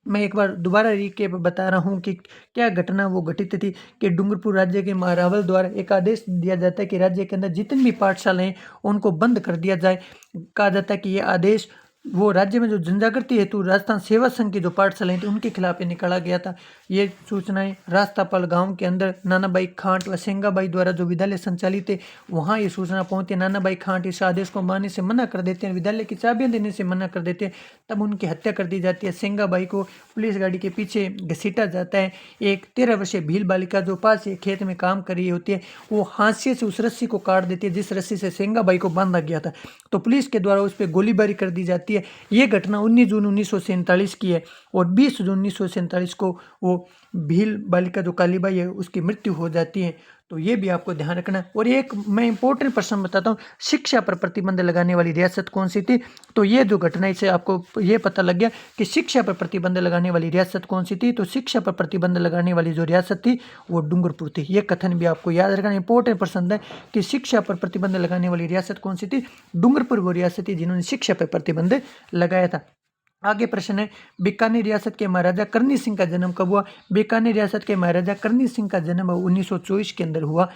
मैं एक बार दोबारा रिकेप बता रहा हूँ कि क्या घटना वो घटित थी कि डूंगरपुर राज्य के महारावल द्वारा एक आदेश दिया जाता है कि राज्य के अंदर जितनी भी पाठशालाएं हैं उनको बंद कर दिया जाए। कहा जाता है कि ये आदेश वो राज्य में जो जनजागृति हेतु राजस्थान सेवा संघ की जो पाठशालाएं थी उनके खिलाफ निकाला गया था। ये सूचनाएं रास्तापाल गांव के अंदर नानाभाई खांट व सेंगाबाई द्वारा जो विद्यालय संचालित है वहां ये सूचना पहुंचती है। नानाभाई खांट इस आदेश को मानने से मना कर देते हैं, विद्यालय की चाबियां देने से मना कर देते हैं। तब उनकी हत्या कर दी जाती है। सेंगाबाई को पुलिस गाड़ी के पीछे घसीटा जाता है। एक 13 वर्षीय भील बालिका जो पास एक खेत में काम कर रही होती है वो हांसिए से उस रस्सी को काट देती है जिस रस्सी से सेंगाबाई को बांधा गया था। तो पुलिस के द्वारा उस पर गोलीबारी कर दी जाती है। ये घटना 19 जून 1947 की है और 20 जून 1947 को वो भील बालिका जो कालीबाई है उसकी मृत्यु हो जाती है। तो ये भी आपको ध्यान रखना है। और एक मैं इंपॉर्टेंट प्रश्न बताता हूँ, शिक्षा पर प्रतिबंध लगाने वाली रियासत कौन सी थी? तो ये जो घटना है इससे आपको ये पता लग गया कि शिक्षा पर प्रतिबंध लगाने वाली रियासत कौन सी थी। तो शिक्षा पर प्रतिबंध लगाने वाली जो रियासत थी वो डूंगरपुर थी। ये कथन भी आपको याद रखना, इंपॉर्टेंट प्रश्न है कि शिक्षा पर प्रतिबंध लगाने वाली रियासत कौन सी थी? डूंगरपुर वो रियासत थी जिन्होंने शिक्षा पर प्रतिबंध लगाया था। आगे प्रश्न है, बीकानेर रियासत के महाराजा करनी सिंह का जन्म कब हुआ? बीकानेर रियासत के महाराजा करनी सिंह का जन्म 1924 के अंदर हुआ।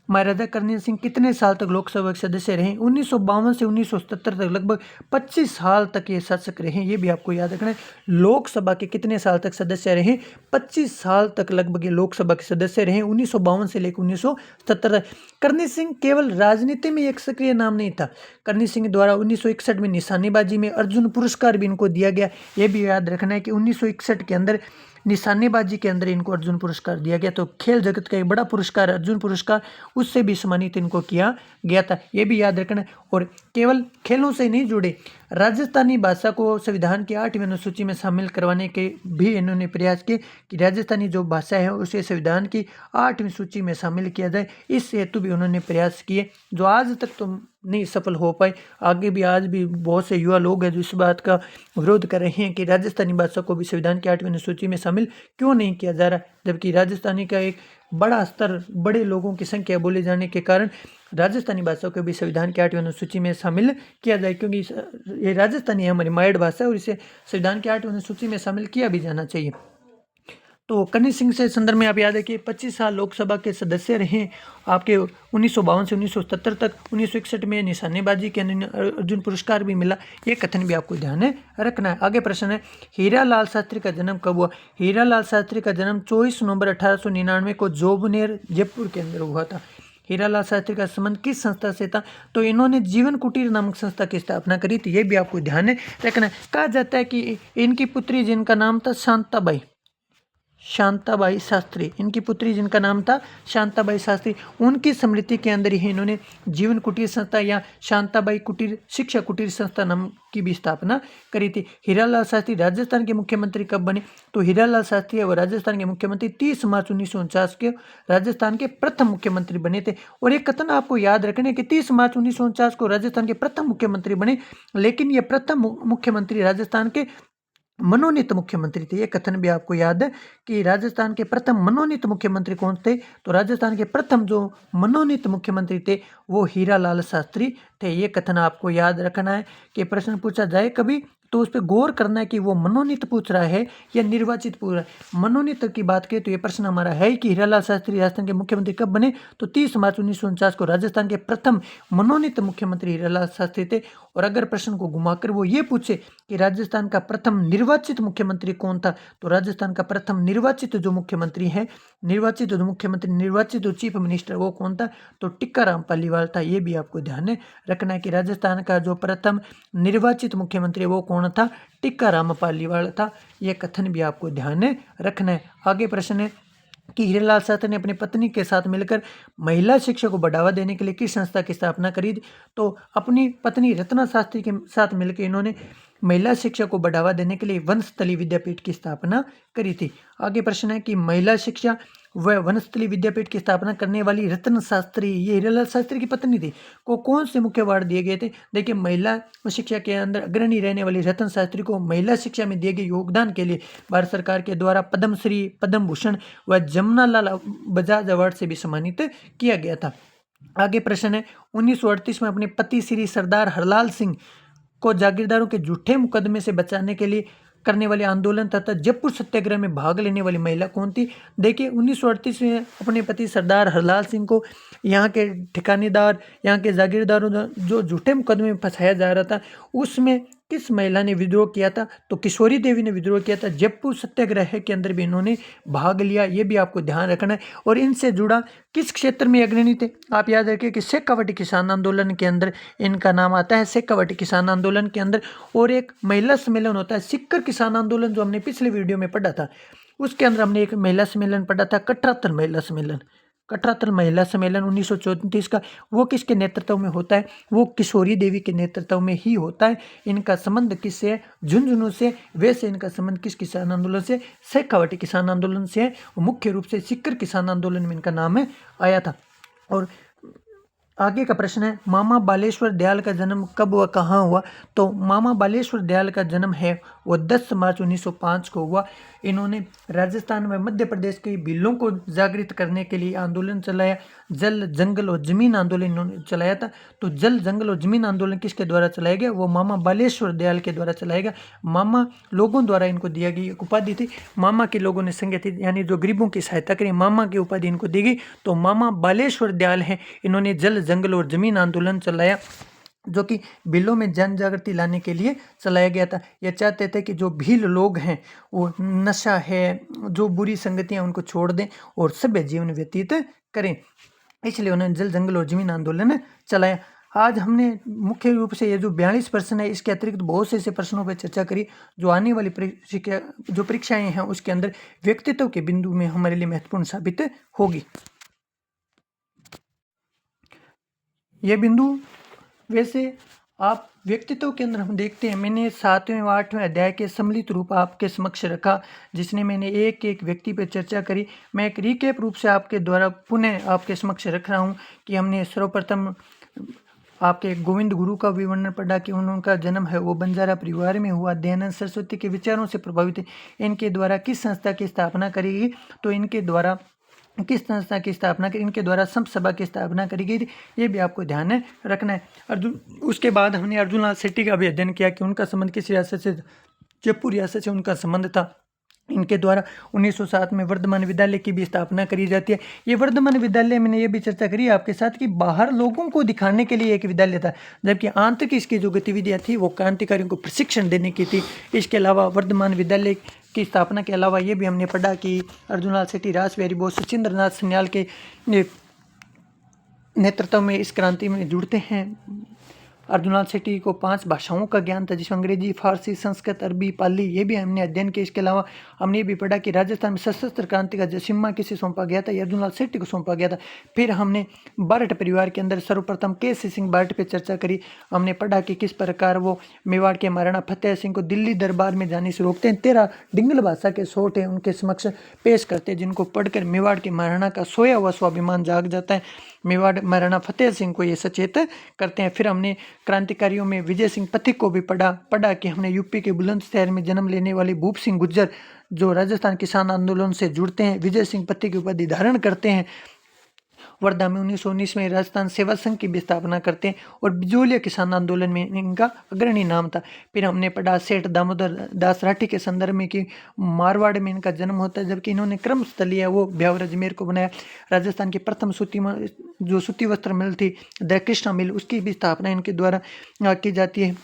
महाराजा करनी सिंह कितने साल तक लोकसभा के सदस्य रहे? 1952 से 1977 तक, लगभग 25 साल तक ये शासक रहे। ये भी आपको याद रखना है। लोकसभा के कितने साल तक सदस्य रहे? 25 साल तक लगभग ये लोकसभा के सदस्य रहे, 1952 से लेकर 1977 तक। करनी सिंह केवल राजनीति में एक सक्रिय नाम नहीं था। करनी सिंह द्वारा 1961 में निशानेबाजी में अर्जुन पुरस्कार भी इनको दिया गया। ये भी याद रखना है कि 1961 के अंदर निशानेबाजी के अंदर इनको अर्जुन पुरस्कार दिया गया। तो खेल जगत का एक बड़ा पुरस्कार अर्जुन पुरस्कार, उससे भी सम्मानित इनको किया गया था। ये भी याद रखना। और केवल खेलों से नहीं जुड़े, राजस्थानी भाषा को संविधान की 8वीं अनुसूची में शामिल करवाने के भी इन्होंने प्रयास किए कि राजस्थानी जो भाषा है उसे संविधान की 8वीं सूची में शामिल किया जाए। इस हेतु भी उन्होंने प्रयास किए, जो आज तक तो नहीं सफल हो पाए। आगे भी आज भी बहुत से युवा लोग हैं जो इस बात का विरोध कर रहे हैं कि राजस्थानी भाषा को भी संविधान की 8वीं अनुसूची में शामिल क्यों नहीं किया जा रहा, जबकि राजस्थानी का एक बड़ा स्तर, बड़े लोगों की संख्या बोले जाने के कारण राजस्थानी भाषा को भी संविधान की 8वीं अनुसूची में शामिल किया जाए, क्योंकि ये राजस्थानी है, हमारी माइड भाषा है और इसे संविधान की 8वीं अनुसूची में शामिल किया भी जाना चाहिए। तो करनी सिंह से संदर्भ में आप याद है कि 25 साल लोकसभा के सदस्य रहे आपके 1952 से 1977 तक। 1961 में निशानेबाजी के अर्जुन पुरस्कार भी मिला। ये कथन भी आपको ध्यान में रखना है। आगे प्रश्न है, हीरालाल शास्त्री का जन्म कब हुआ? हीरालाल शास्त्री का जन्म 24 नवंबर 1899 को जोबनेर जयपुर के अंदर हुआ था। हीरालाल शास्त्री का संबंध किस संस्था से था? तो इन्होंने जीवन कुटीर नामक संस्था की स्थापना करी थी। ये भी आपको ध्यान में रखना है। कहा जाता है कि इनकी पुत्री जिनका नाम था शांताबाई शास्त्री, इनकी पुत्री जिनका नाम था शांताबाई शास्त्री, उनकी स्मृति के अंदर ही इन्होंने जीवन कुटीर संस्था या शांताबाई कुटीर शिक्षा कुटीर संस्था नाम की भी स्थापना करी थी। हीरालाल शास्त्री राजस्थान के मुख्यमंत्री कब बने? तो हीरालाल शास्त्री है वो राजस्थान के मुख्यमंत्री 30 मार्च 1949 के राजस्थान के प्रथम मुख्यमंत्री बने थे। और एक कथन आपको याद रखने कि 30 मार्च 1949 को राजस्थान के प्रथम मुख्यमंत्री बने, लेकिन ये प्रथम मुख्यमंत्री राजस्थान के मनोनीत मुख्यमंत्री थे। ये कथन भी आपको याद है कि राजस्थान के प्रथम मनोनीत मुख्यमंत्री कौन थे? तो राजस्थान के प्रथम जो मनोनीत मुख्यमंत्री थे वो हीरालाल शास्त्री थे। ये कथन आपको याद रखना है कि प्रश्न पूछा जाए कभी तो उस पर गौर करना है कि वो मनोनीत पूछ रहा है या निर्वाचित पूछ रहा है। मनोनीत की बात करें तो ये प्रश्न हमारा है कि हीरालाल शास्त्री राजस्थान के मुख्यमंत्री कब बने? तो 30 मार्च 1949 को राजस्थान के प्रथम मनोनीत मुख्यमंत्री हीरालाल शास्त्री थे। और अगर प्रश्न को घुमाकर वो ये पूछे कि राजस्थान का प्रथम निर्वाचित मुख्यमंत्री कौन था, तो राजस्थान का प्रथम निर्वाचित जो मुख्यमंत्री है, निर्वाचित जो चीफ मिनिस्टर वो कौन था? तो टिक्काराम पालीवाल था। ये भी आपको ध्यान में रखना है कि राजस्थान का जो प्रथम निर्वाचित मुख्यमंत्री वो कौन था? टिक्काराम पालीवाल था। यह कथन भी आपको ध्यान में रखना है। आगे प्रश्न है कि हीरालाल शास्त्री ने अपनी पत्नी के साथ मिलकर महिला शिक्षा को बढ़ावा देने के लिए किस संस्था की स्थापना करी? तो अपनी पत्नी रत्ना शास्त्री के साथ मिलकर इन्होंने महिला शिक्षा को बढ़ावा देने के लिए वनस्थली विद्यापीठ की स्थापना करी थी। आगे प्रश्न है कि महिला शिक्षा व वनस्थली विद्यापीठ की स्थापना करने वाली रत्न शास्त्री, ये हीरालाल शास्त्री की पत्नी थी, को कौन से मुख्य अवार्ड दिए गए थे? देखिए, महिला शिक्षा के अंदर अग्रणी रहने वाली रत्न शास्त्री को महिला शिक्षा में दिए गए योगदान के लिए भारत सरकार के द्वारा पद्मश्री, पद्म भूषण व जमुनालाल बजाज अवार्ड से भी सम्मानित किया गया था। आगे प्रश्न है, 1938 में अपने पति श्री सरदार हरलाल सिंह को जागीरदारों के झूठे मुकदमे से बचाने के लिए करने वाले आंदोलन तथा जयपुर सत्याग्रह में भाग लेने वाली महिला कौन थी? देखिए, 1938 में अपने पति सरदार हरलाल सिंह को यहाँ के ठिकानेदार, यहाँ के जागीरदारों जो झूठे मुकदमे में फंसाया जा रहा था, उसमें किस महिला ने विद्रोह किया था? तो किशोरी देवी ने विद्रोह किया था। जयपुर सत्याग्रह के अंदर भी इन्होंने भाग लिया। ये भी आपको ध्यान रखना है। और इनसे जुड़ा किस क्षेत्र में अग्रणी थे? आप याद रखिए कि शेखावटी किसान आंदोलन के अंदर इनका नाम आता है, शेखावटी किसान आंदोलन के अंदर। और एक महिला सम्मेलन होता है सीकर किसान आंदोलन, जो हमने पिछले वीडियो में पढ़ा था, उसके अंदर हमने एक महिला सम्मेलन पढ़ा था, कटरातन महिला सम्मेलन। कटरातल महिला सम्मेलन 1934 का वो किसके नेतृत्व में होता है? वो किशोरी देवी के नेतृत्व में ही होता है। इनका संबंध किससे है? झुंझुनू से। वैसे इनका संबंध किस किसान आंदोलन से? शेखावटी किसान आंदोलन से है। मुख्य रूप से सीकर किसान आंदोलन में इनका नाम है आया था। और आगे का प्रश्न है, मामा बालेश्वर दयाल का जन्म कब व कहाँ हुआ? तो मामा बालेश्वर दयाल का जन्म है वो 10 मार्च 1905 को हुआ। इन्होंने राजस्थान व मध्य प्रदेश के भीलों को जागृत करने के लिए आंदोलन चलाया। जल जंगल और जमीन आंदोलन इन्होंने चलाया था। तो जल जंगल और जमीन आंदोलन किसके द्वारा चलाया गया? वो मामा बालेश्वर दयाल के द्वारा चलाया गया। मामा लोगों द्वारा इनको दिया गई एक उपाधि थी। मामा के लोगों ने संगठित यानी जो गरीबों की सहायता करी, मामा की उपाधि इनको दी गई। तो मामा बालेश्वर दयाल हैं, इन्होंने जल जंगल और जमीन आंदोलन चलाया जो कि भीलों में जन जागृति लाने के लिए चलाया गया था। यह चाहते थे कि जो भील लोग हैं वो नशा है, जो बुरी संगतियां उनको छोड़ दें और सभ्य जीवन व्यतीत करें, इसलिए उन्होंने जल जंगल और जमीन आंदोलन चलाया। आज हमने मुख्य रूप से ये जो 42 प्रश्न है, इसके अतिरिक्त बहुत से ऐसे प्रश्नों पर चर्चा करी जो आने वाली परीक्षाएं हैं उसके अंदर व्यक्तित्व के बिंदु में हमारे लिए महत्वपूर्ण साबित होगी। ये बिंदु वैसे आप व्यक्तित्व के अंदर हम देखते हैं, मैंने 7वें व 8वें अध्याय के सम्मिलित रूप आपके समक्ष रखा जिसने मैंने एक एक व्यक्ति पर चर्चा करी। मैं एक रिकेप रूप से आपके द्वारा पुनः आपके समक्ष रख रहा हूँ कि हमने सर्वप्रथम आपके गोविंद गुरु का विवरण पढ़ा कि उनका जन्म है वो बंजारा परिवार में हुआ। दयानंद सरस्वती के विचारों से प्रभावित इनके द्वारा किस संस्था की स्थापना करी गई? तो इनके द्वारा किस संस्था की स्थापना की? इनके द्वारा संत सभा की स्थापना करी गई थी। ये भी आपको ध्यान में रखना है। अर्जुन उसके बाद हमने अर्जुन लाल शेट्टी का भी अध्ययन किया कि उनका संबंध किस रियासत से? जयपुर रियासत से उनका संबंध था। इनके द्वारा 1907 में वर्धमान विद्यालय की भी स्थापना करी जाती है। ये वर्धमान विद्यालय मैंने ये भी चर्चा करी आपके साथ कि बाहर लोगों को दिखाने के लिए एक विद्यालय था, जबकि आंतरिक इसकी जो गतिविधियाँ थी वो क्रांतिकारियों को प्रशिक्षण देने की थी। इसके अलावा वर्धमान विद्यालय की स्थापना के अलावा ये भी हमने पढ़ा कि अर्जुन लाल शेट्टी, रास बिहारी बोस, सचिंद्र नाथ सन्याल के नेतृत्व में इस क्रांति में जुड़ते हैं। अर्जुन लाल शेट्टी को 5 भाषाओं का ज्ञान था जिसमें अंग्रेजी, फारसी, संस्कृत, अरबी, पाली, ये भी हमने अध्ययन किया। इसके अलावा हमने ये भी पढ़ा कि राजस्थान में सशस्त्र क्रांति का जिम्मा किसे सौंपा गया था? ये अर्जुन लाल शेट्टी को सौंपा गया था। फिर हमने बारठ परिवार के अंदर सर्वप्रथम केसी सिंह बारठ पे चर्चा करी। हमने पढ़ा कि किस प्रकार वो मेवाड़ के महाराणा फतेह सिंह को दिल्ली दरबार में जाने से रोकते हैं। 13 डिंगल भाषा के सोट हैं उनके समक्ष पेश करते हैं जिनको पढ़कर मेवाड़ के महाराणा का सोया हुआ स्वाभिमान जाग जाता है। मेवाड़ महाराणा फतेह सिंह को ये सचेत करते हैं। फिर हमने क्रांतिकारियों में विजय सिंह पथिक को भी पढ़ा कि हमने यूपी के बुलंदशहर में जन्म लेने वाले भूप सिंह गुज्जर जो राजस्थान किसान आंदोलन से जुड़ते हैं, विजय सिंह पथिक की उपाधि धारण करते हैं। वर्धा में 1919 में राजस्थान सेवा संघ की भी स्थापना करते हैं और बिजोलिया किसान आंदोलन में इनका अग्रणी नाम था। फिर हमने पढ़ा सेठ दामोदर दास राठी के संदर्भ में कि मारवाड़ में इनका जन्म होता है, जबकि इन्होंने क्रमस्थलीय वो ब्यावर अजमेर को बनाया। राजस्थान की प्रथम सूती वस्त्र मिल थी द कृष्णा मिल, उसकी भी स्थापना इनके द्वारा की जाती है।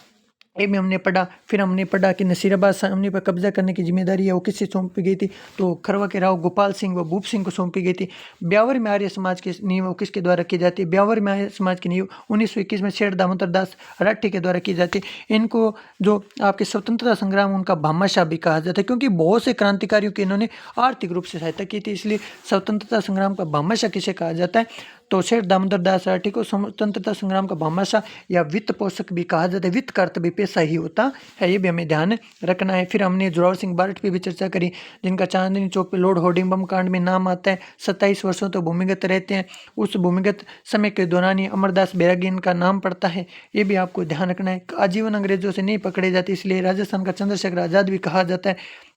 ये भी हमने पढ़ा। फिर हमने पढ़ा कि नसीराबाद सामने पर कब्जा करने की जिम्मेदारी है वो किससे सौंपी गई थी? तो खरवा के राव गोपाल सिंह व भूप सिंह को सौंपी गई थी। ब्यावर में आर्य समाज की नींव किसके द्वारा की जाती है? ब्यावर में आर्य समाज की नींव 1921 में सेठ दामोदर दास राठी के द्वारा की जाती है। इनको जो आपके स्वतंत्रता संग्राम उनका भामाशाह भी कहा जाता है क्योंकि बहुत से क्रांतिकारियों की इन्होंने आर्थिक रूप से सहायता की थी, इसलिए स्वतंत्रता संग्राम का भामाशाह किसे कहा जाता है? तो सेठ दामोदर दास राठी को स्वतंत्रता संग्राम का भामाशाह या वित्त पोषक भी कहा जाता है। वित्त का अर्थ भी पैसा ही होता है, ये भी हमें ध्यान रखना है। फिर हमने जोरावर सिंह बारठ पे भी चर्चा करी जिनका चांदनी चौक पे लॉर्ड होर्डिंग बम कांड में नाम आता है। 27 वर्षों तक भूमिगत रहते हैं। उस भूमिगत समय के दौरान ही अमरदास बैरागी इनका नाम पड़ता है, ये भी आपको ध्यान रखना है। आजीवन अंग्रेजों से नहीं पकड़े जाते, इसलिए राजस्थान का चंद्रशेखर आजाद भी कहा जाता है,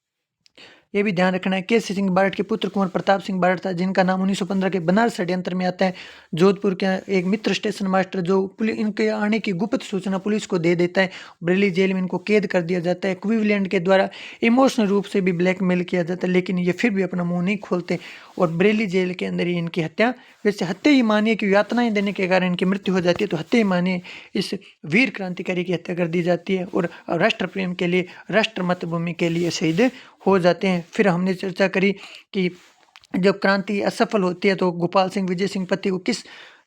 ये भी ध्यान रखना है। केसी सिंह बारठ के पुत्र कुंवर प्रताप सिंह बारठ था जिनका नाम 1915 के बनारस षड्यंत्र में आता है। जोधपुर के एक मित्र स्टेशन मास्टर जो इनके आने की गुप्त सूचना पुलिस को दे देता है, बरेली जेल में इनको कैद कर दिया जाता है। क्वीवलैंड के द्वारा इमोशनल रूप से भी ब्लैकमेल किया जाता है, लेकिन ये फिर भी अपना मुंह नहीं खोलते और बरेली जेल के अंदर ही इनकी हत्या, वैसे हत्या ही मानिए कि यातनाएं देने के कारण इनकी मृत्यु हो जाती है, तो हत्या ही मानिए इस वीर क्रांतिकारी की हत्या कर दी जाती है और राष्ट्र प्रेम के लिए, राष्ट्र मातृभूमि के लिए शहीद हो जाते हैं। फिर हमने चर्चा करी कि जब क्रांति असफल होती है तो गोपाल सिंह, विजय सिंह पति को किस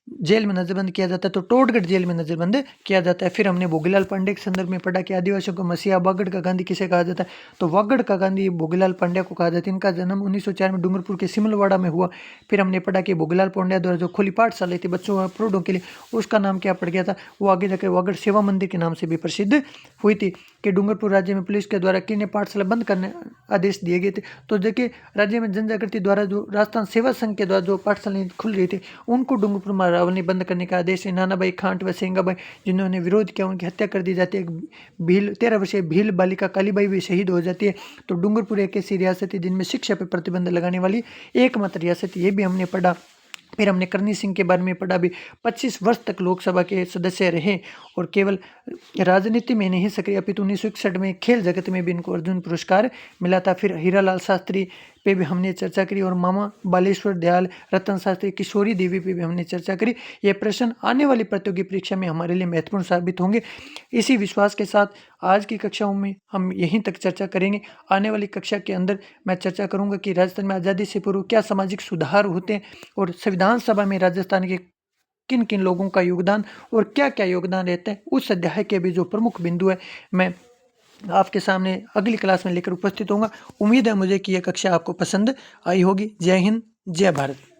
जेल में नजरबंद किया जाता है तो टोडगढ़ जेल में नजरबंद किया जाता है। फिर हमने भोगीलाल पांडे के संदर्भ में पढ़ा कि आदिवासियों को मसीहा वागड़ का गांधी किसे कहा जाता है, तो वागड़ का गांधी भोगीलाल पांड्या को कहा जाता है। इनका जन्म 1904 में डूंगरपुर के सिमलवाड़ा में हुआ। फिर हमने पढ़ा कि भोगीलाल पांड्या द्वारा जो खुली पाठशाला थी बच्चों और प्रौढ़ों के लिए, उसका नाम क्या पड़ गया था, वो आगे जाकर वागड़ सेवा मंदिर के नाम से भी प्रसिद्ध हुई थी। कि डूंगरपुर राज्य में पुलिस के द्वारा किन्हें पाठशाला बंद करने आदेश दिए गए थे, तो देखिए राज्य में जनजागृति द्वारा जो राजस्थान सेवा संघ के द्वारा जो पाठशालाएं खुल रही थी उनको डूंगरपुर महारावल बंद करने का आदेश है। नानाभाई खांट व सेंगाबाई जिन्होंने विरोध किया उनकी हत्या कर दी जाती है। भील 13 वर्षीय भील बालिका कालीबाई भी शहीद हो जाती है। तो डूंगरपुर एक ऐसी रियासत है जिनमें शिक्षा पर प्रतिबंध लगाने वाली एकमात्र रियासत, ये भी हमने पढ़ा। फिर हमने करनी सिंह के बारे में पढ़ा भी, 25 वर्ष तक लोकसभा के सदस्य रहे और केवल राजनीति में नहीं सक्रिय अपितु 1961 में खेल जगत में भी इनको अर्जुन पुरस्कार मिला था। फिर हीरालाल शास्त्री पे भी हमने चर्चा करी और मामा बालेश्वर दयाल, रतन शास्त्री, किशोरी देवी पे भी हमने चर्चा करी। ये प्रश्न आने वाली प्रतियोगी परीक्षा में हमारे लिए महत्वपूर्ण साबित होंगे। इसी विश्वास के साथ आज की कक्षाओं में हम यहीं तक चर्चा करेंगे। आने वाली कक्षा के अंदर मैं चर्चा करूंगा कि राजस्थान में आज़ादी से पूर्व क्या सामाजिक सुधार होते हैं और संविधान सभा में राजस्थान के किन किन लोगों का योगदान और क्या क्या योगदान रहता है, उस अध्याय के भी जो प्रमुख बिंदु है मैं आपके सामने अगली क्लास में लेकर उपस्थित होऊंगा। उम्मीद है मुझे कि यह कक्षा आपको पसंद आई होगी। जय हिंद, जय भारत।